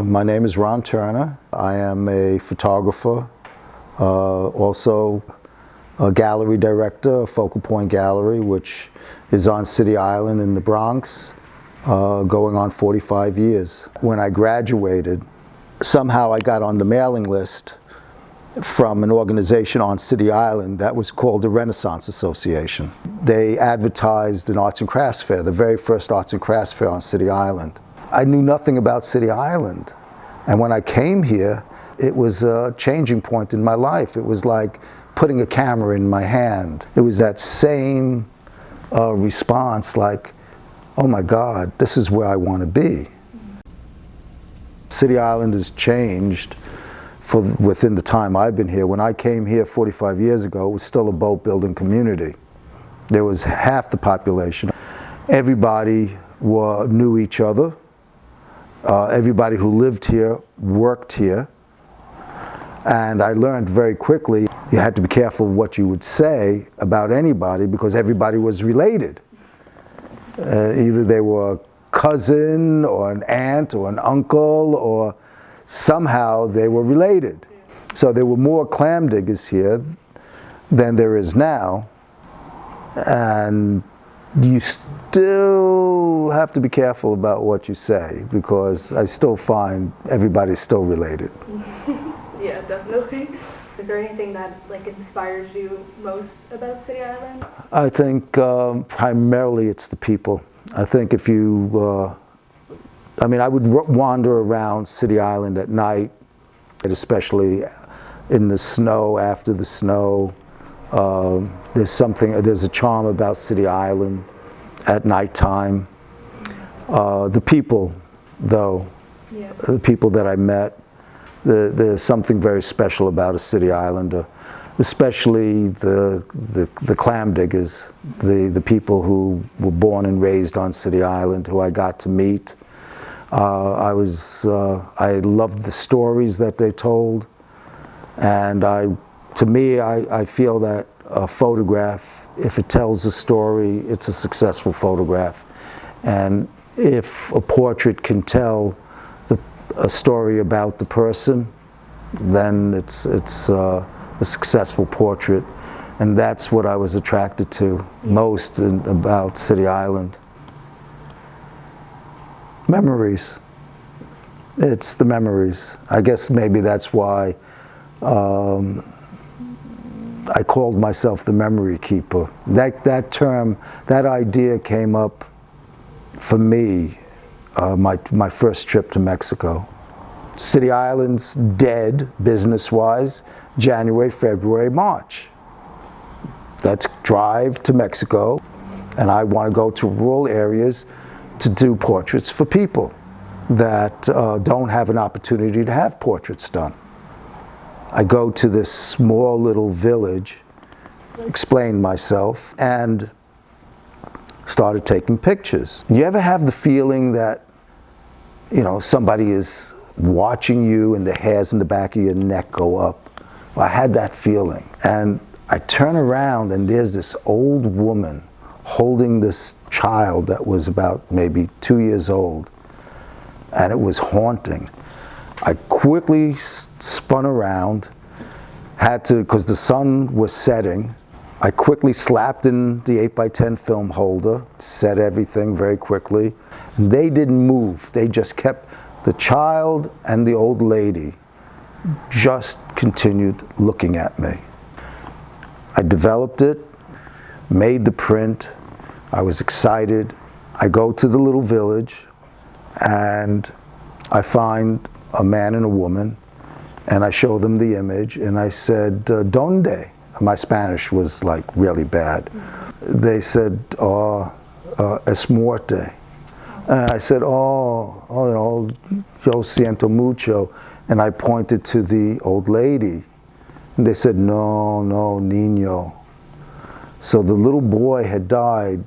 My name is Ron Turner. I am a photographer, also a gallery director, Focal Point Gallery, which is on City Island in the Bronx, going on 45 years. When I graduated, somehow I got on the mailing list from an organization on City Island that was called the Renaissance Association. They advertised an arts and crafts fair, the very first arts and crafts fair on City Island. I knew nothing about City Island, and when I came here, it was a changing point in my life. It was like putting a camera in my hand. It was that same response, like, oh my God, this is where I want to be. City Island has changed within the time I've been here. When I came here 45 years ago, it was still a boat building community. There was half the population. Everybody knew each other. Everybody who lived here worked here. And I learned very quickly you had to be careful what you would say about anybody because everybody was related. Either they were a cousin or an aunt or an uncle, or somehow they were related. So there were more clam diggers here than there is now. And you still have to be careful about what you say because I still find everybody's still related. Yeah, definitely. Is there anything that inspires you most about City Island? I think primarily it's the people. I think if you, I would wander around City Island at night, especially in the snow, after the snow. There's a charm about City Island at nighttime. The people, though, yeah. The people that I met, there's something very special about a City Islander, especially the clam diggers, the people who were born and raised on City Island, who I got to meet. I loved the stories that they told, and to me, I feel that a photograph, if it tells a story, it's a successful photograph. And if a portrait can tell a story about the person, then it's a successful portrait. And that's what I was attracted to most about City Island. Memories. It's the memories. I guess maybe that's why I called myself the memory keeper. That term, that idea came up for me my first trip to Mexico. City Island's dead, business-wise, January, February, March. Let's drive to Mexico, and I want to go to rural areas to do portraits for people that don't have an opportunity to have portraits done. I go to this small little village, explained myself, and started taking pictures. You ever have the feeling that, somebody is watching you and the hairs in the back of your neck go up? Well, I had that feeling. And I turn around and there's this old woman holding this child that was about maybe 2 years old. And it was haunting. I quickly spun around, because the sun was setting, I quickly slapped in the 8x10 film holder, set everything very quickly, and they didn't move. They just kept, the child and the old lady just continued looking at me. I developed it, made the print, I was excited. I go to the little village and I find a man and a woman, and I show them the image, and I said, "Donde?" My Spanish was really bad. They said, "Es muerte." And I said, yo siento mucho. And I pointed to the old lady, and they said, no, niño. So the little boy had died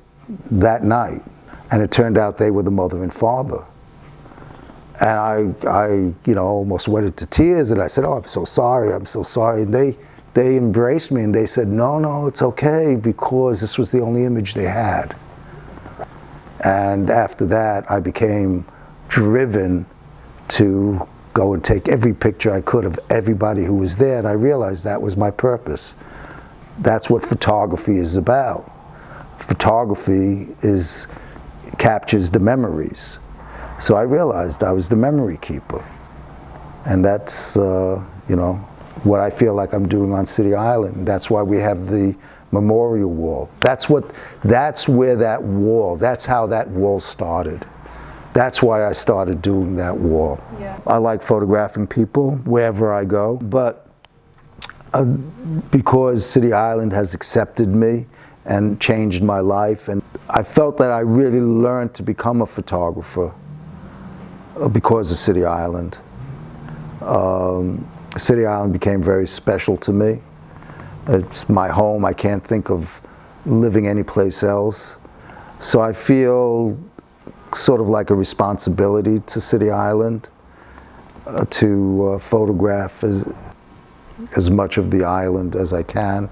that night, and it turned out they were the mother and father. And I almost went into tears, and I said, "Oh, I'm so sorry, I'm so sorry." And they embraced me, and they said, no, it's okay, because this was the only image they had. And after that, I became driven to go and take every picture I could of everybody who was there, and I realized that was my purpose. That's what photography is about. Photography captures the memories. So I realized I was the memory keeper. And that's, what I feel like I'm doing on City Island. That's why we have the memorial wall. That's how that wall started. That's why I started doing that wall. Yeah. I like photographing people wherever I go, but because City Island has accepted me and changed my life, and I felt that I really learned to become a photographer because of City Island. City Island became very special to me. It's my home. I can't think of living anyplace else. So I feel sort of like a responsibility to City Island to photograph as much of the island as I can.